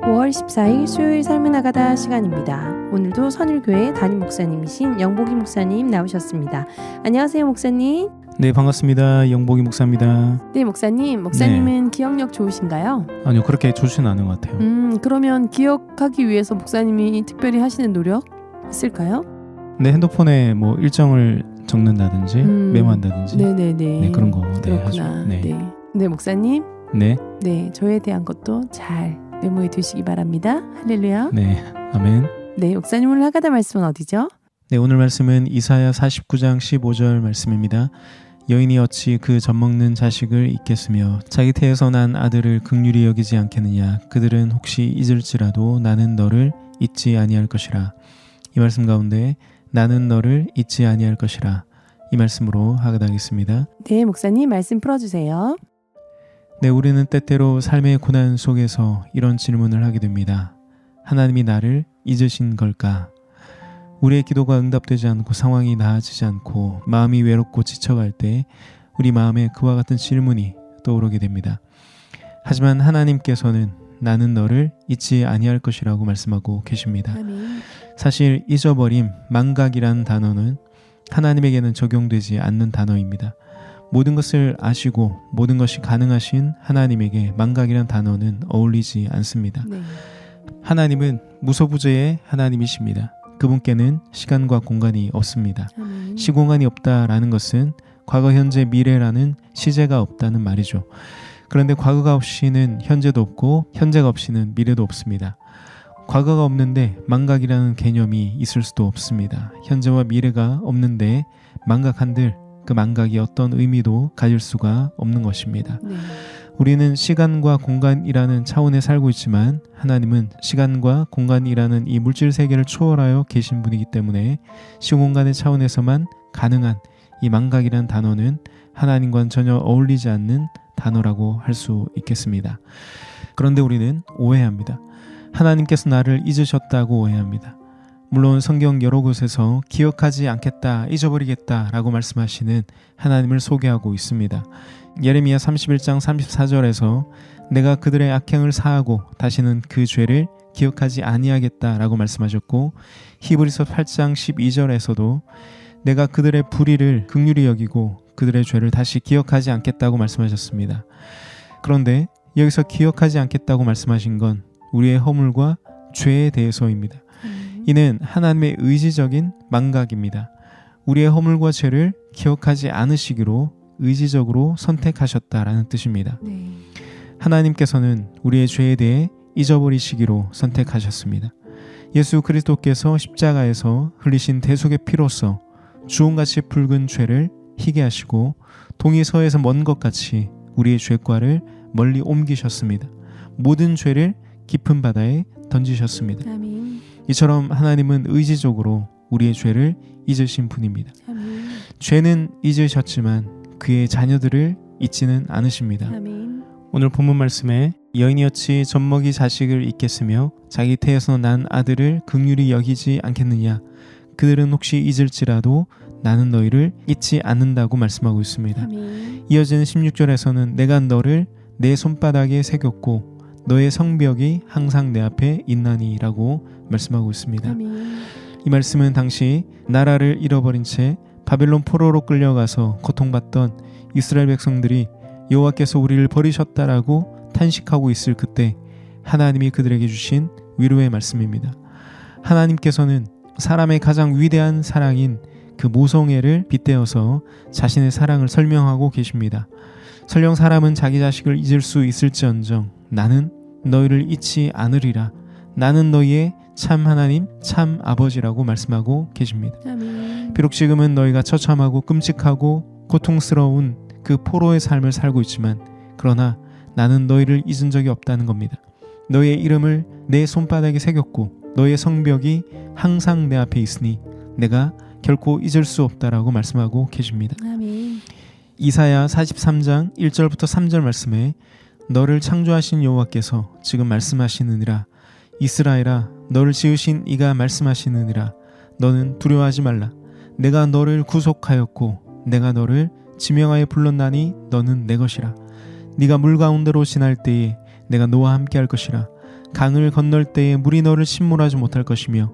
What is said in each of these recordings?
5월 14일 수요일 삶을 나가다 시간입니다. 오늘도 선일교회 담임 목사님이신 영복이 목사님 나오셨습니다. 안녕하세요, 목사님. 네, 반갑습니다. 영복이 목사입니다. 네, 목사님은 기억력 좋으신가요? 아니요, 그렇게 좋지는 않은 것 같아요. 그러면 기억하기 위해서 목사님이 특별히 하시는 노력 있을까요? 네, 핸드폰에 뭐 일정을 적는다든지 메모한다든지 네, 그런 거 하죠. 네, 목사님. 네, 저에 대한 것도 잘 메모해 두시기 바랍니다. 할렐루야. 네, 아멘. 네, 목사님 오늘 하가다 말씀은 어디죠? 네, 오늘 말씀은 이사야 49장 15절 말씀입니다. 여인이 어찌 그 젖먹는 자식을 잊겠으며 자기 태에서 난 아들을 긍휼히 여기지 않겠느냐. 그들은 혹시 잊을지라도 나는 너를 잊지 아니할 것이라. 이 말씀 가운데 나는 너를 잊지 아니할 것이라. 이 말씀으로 하가다하겠습니다. 네, 목사님 말씀 풀어주세요. 네, 우리는 때때로 삶의 고난 속에서 이런 질문을 하게 됩니다. 하나님이 나를 잊으신 걸까? 우리의 기도가 응답되지 않고 상황이 나아지지 않고 마음이 외롭고 지쳐갈 때 우리 마음에 그와 같은 질문이 떠오르게 됩니다. 하지만 하나님께서는 나는 너를 잊지 아니할 것이라고 말씀하고 계십니다. 아멘. 사실 잊어버림, 망각이라는 단어는 하나님에게는 적용되지 않는 단어입니다. 모든 것을 아시고 모든 것이 가능하신 하나님에게 망각이라는 단어는 어울리지 않습니다. 네. 하나님은 무소부재의 하나님이십니다. 그분께는 시간과 공간이 없습니다. 시공간이 없다라는 것은 과거, 현재, 미래라는 시제가 없다는 말이죠. 그런데 과거가 없이는 현재도 없고 현재가 없이는 미래도 없습니다. 과거가 없는데 망각이라는 개념이 있을 수도 없습니다. 현재와 미래가 없는데 망각한들 그 망각이 어떤 의미도 가질 수가 없는 것입니다. 네. 우리는 시간과 공간이라는 차원에 살고 있지만 하나님은 시간과 공간이라는 이 물질 세계를 초월하여 계신 분이기 때문에 시공간의 차원에서만 가능한 이 망각이라는 단어는 하나님과는 전혀 어울리지 않는 단어라고 할 수 있겠습니다. 그런데 우리는 오해합니다. 하나님께서 나를 잊으셨다고 오해합니다. 물론 성경 여러 곳에서 기억하지 않겠다, 잊어버리겠다 라고 말씀하시는 하나님을 소개하고 있습니다. 예레미야 31장 34절에서 내가 그들의 악행을 사하고 다시는 그 죄를 기억하지 아니하겠다 라고 말씀하셨고, 히브리서 8장 12절에서도 내가 그들의 불의를 긍휼히 여기고 그들의 죄를 다시 기억하지 않겠다고 말씀하셨습니다. 그런데 여기서 기억하지 않겠다고 말씀하신 건 우리의 허물과 죄에 대해서입니다. 이는 하나님의 의지적인 망각입니다. 우리의 허물과 죄를 기억하지 않으시기로 의지적으로 선택하셨다라는 뜻입니다. 네. 하나님께서는 우리의 죄에 대해 잊어버리시기로 선택하셨습니다. 예수 그리스도께서 십자가에서 흘리신 대속의 피로써 주홍같이 붉은 죄를 희게 하시고 동이 서에서 먼 것 같이 우리의 죄과를 멀리 옮기셨습니다. 모든 죄를 깊은 바다에 던지셨습니다. 아멘. 이처럼 하나님은 의지적으로 우리의 죄를 잊으신 분입니다. 아멘. 죄는 잊으셨지만 그의 자녀들을 잊지는 않으십니다. 아멘. 오늘 본문 말씀에 여인이어치 젖먹이 자식을 잊겠으며 자기 태에서 난 아들을 긍휼히 여기지 않겠느냐. 그들은 혹시 잊을지라도 나는 너희를 잊지 않는다고 말씀하고 있습니다. 아멘. 이어지는 16절에서는 내가 너를 내 손바닥에 새겼고 너의 성벽이 항상 내 앞에 있나니 라고 말씀하고 있습니다. 아멘. 이 말씀은 당시 나라를 잃어버린 채 바벨론 포로로 끌려가서 고통받던 이스라엘 백성들이 여호와께서 우리를 버리셨다라고 탄식하고 있을 그때 하나님이 그들에게 주신 위로의 말씀입니다. 하나님께서는 사람의 가장 위대한 사랑인 그 모성애를 빗대어서 자신의 사랑을 설명하고 계십니다. 설령 사람은 자기 자식을 잊을 수 있을지언정 나는 너희를 잊지 않으리라. 나는 너희의 참 하나님, 참 아버지라고 말씀하고 계십니다. 아멘. 비록 지금은 너희가 처참하고 끔찍하고 고통스러운 그 포로의 삶을 살고 있지만 그러나 나는 너희를 잊은 적이 없다는 겁니다. 너희의 이름을 내 손바닥에 새겼고 너희의 성벽이 항상 내 앞에 있으니 내가 결코 잊을 수 없다라고 말씀하고 계십니다. 아멘. 이사야 43장 1절부터 3절 말씀에 너를 창조하신 여호와께서 지금 말씀하시느니라. 이스라엘아, 너를 지으신 이가 말씀하시느니라. 너는 두려워하지 말라. 내가 너를 구속하였고 내가 너를 지명하여 불렀나니 너는 내 것이라. 네가 물 가운데로 지날 때에 내가 너와 함께 할 것이라. 강을 건널 때에 물이 너를 침몰하지 못할 것이며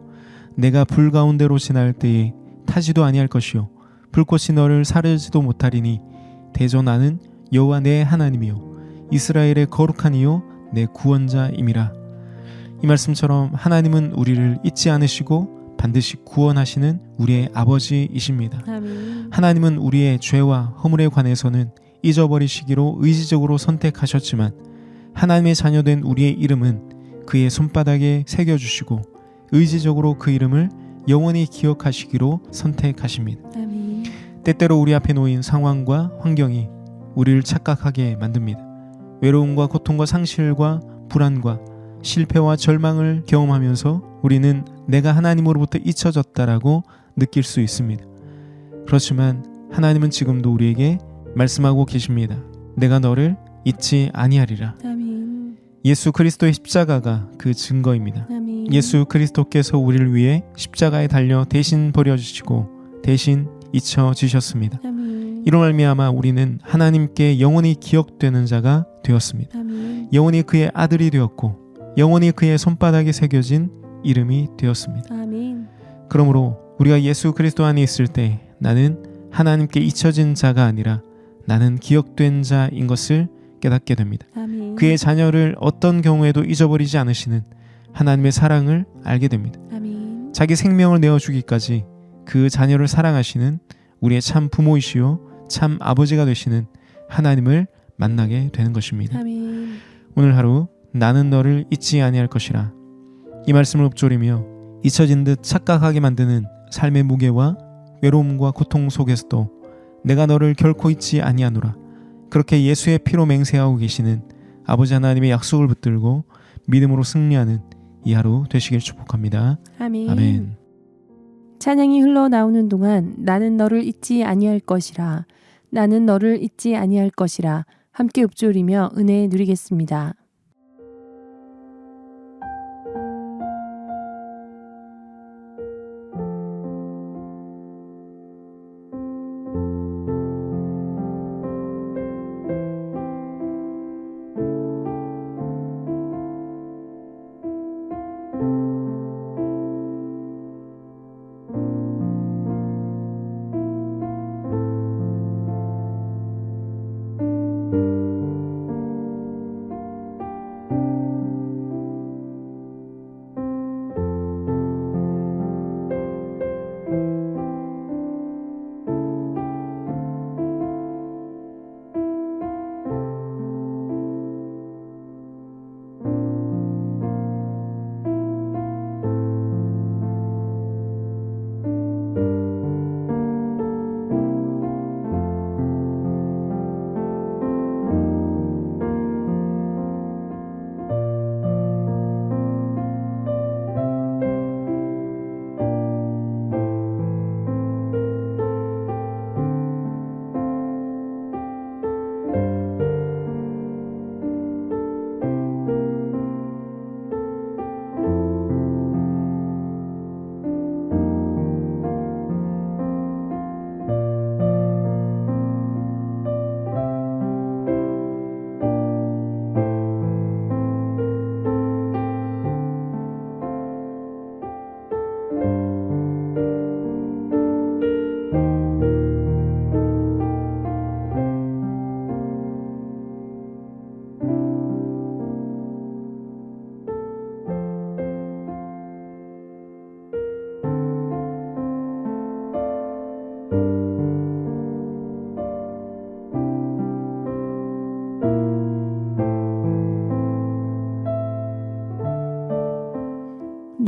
내가 불 가운데로 지나갈 때에 타지도 아니할 것이요 불꽃이 너를 사르지도 못하리니 대저 나는 여호와 내 하나님이요 이스라엘의 거룩한 이요 내 구원자임이라. 이 말씀처럼 하나님은 우리를 잊지 않으시고 반드시 구원하시는 우리의 아버지이십니다. 아멘. 하나님은 우리의 죄와 허물에 관해서는 잊어버리시기로 의지적으로 선택하셨지만 하나님의 자녀된 우리의 이름은 그의 손바닥에 새겨주시고 의지적으로 그 이름을 영원히 기억하시기로 선택하십니다. 아멘. 때때로 우리 앞에 놓인 상황과 환경이 우리를 착각하게 만듭니다. 외로움과 고통과 상실과 불안과 실패와 절망을 경험하면서 우리는 내가 하나님으로부터 잊혀졌다라고 느낄 수 있습니다. 그렇지만 하나님은 지금도 우리에게 말씀하고 계십니다. 내가 너를 잊지 아니하리라. 아멘. 예수 그리스도의 십자가가 그 증거입니다. 아멘. 예수 그리스도께서 우리를 위해 십자가에 달려 대신 버려지시고 대신 잊혀지셨습니다. 아멘. 이로 말미암아 우리는 하나님께 영원히 기억되는 자가 되었습니다. 아멘. 영원히 그의 아들이 되었고 영원히 그의 손바닥에 새겨진 이름이 되었습니다. 아멘. 그러므로 우리가 예수 그리스도 안에 있을 때 나는 하나님께 잊혀진 자가 아니라 나는 기억된 자인 것을 깨닫게 됩니다. 아멘. 그의 자녀를 어떤 경우에도 잊어버리지 않으시는 하나님의 사랑을 알게 됩니다. 아멘. 자기 생명을 내어주기까지 그 자녀를 사랑하시는 우리의 참 부모이시요 참 아버지가 되시는 하나님을 만나게 되는 것입니다. 아멘. 오늘 하루 나는 너를 잊지 아니할 것이라. 이 말씀을 읊조리며 잊혀진 듯 착각하게 만드는 삶의 무게와 외로움과 고통 속에서도 내가 너를 결코 잊지 아니하노라. 그렇게 예수의 피로 맹세하고 계시는 아버지 하나님의 약속을 붙들고 믿음으로 승리하는 이 하루 되시길 축복합니다. 아멘. 아멘. 찬양이 흘러나오는 동안 나는 너를 잊지 아니할 것이라. 나는 너를 잊지 아니할 것이라. 함께 읊조리며 은혜 누리겠습니다.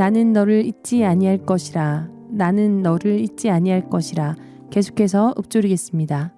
나는 너를 잊지 아니할 것이라. 나는 너를 잊지 아니할 것이라. 계속해서 읊조리겠습니다.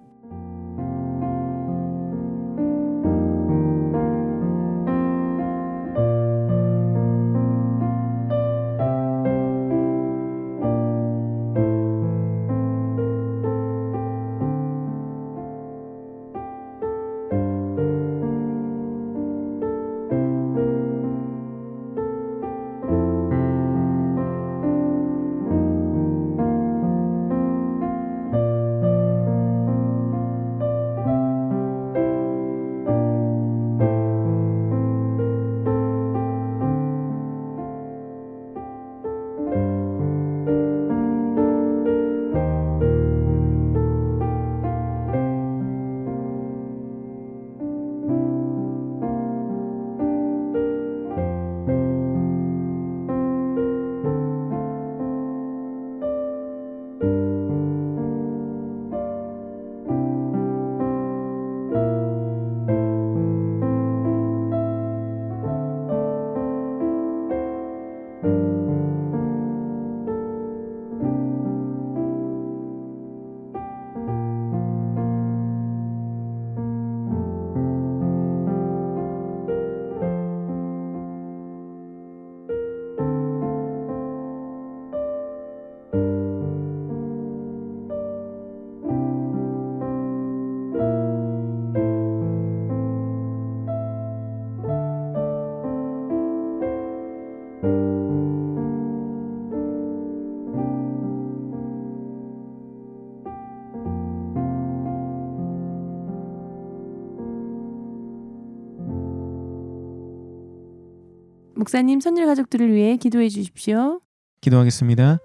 목사님 선율 가족들을 위해 기도해 주십시오. 기도하겠습니다.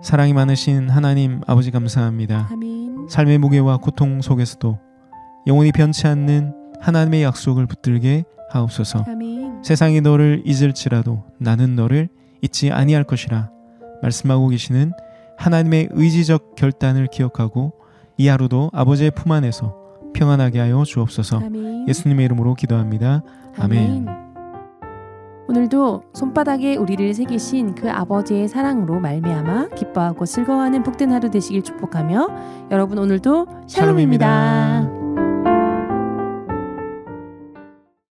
사랑이 많으신 하나님 아버지 감사합니다. 아멘. 삶의 무게와 고통 속에서도 영원히 변치 않는 하나님의 약속을 붙들게 하옵소서. 아멘. 세상이 너를 잊을지라도 나는 너를 잊지 아니할 것이라 말씀하고 계시는 하나님의 의지적 결단을 기억하고 이 하루도 아버지의 품 안에서 평안하게 하여 주옵소서. 아멘. 예수님의 이름으로 기도합니다. 아멘. 오늘도 손바닥에 우리를 새기신 그 아버지의 사랑으로 말미암아 기뻐하고 즐거워하는 복된 하루 되시길 축복하며 여러분 오늘도 샬롬입니다.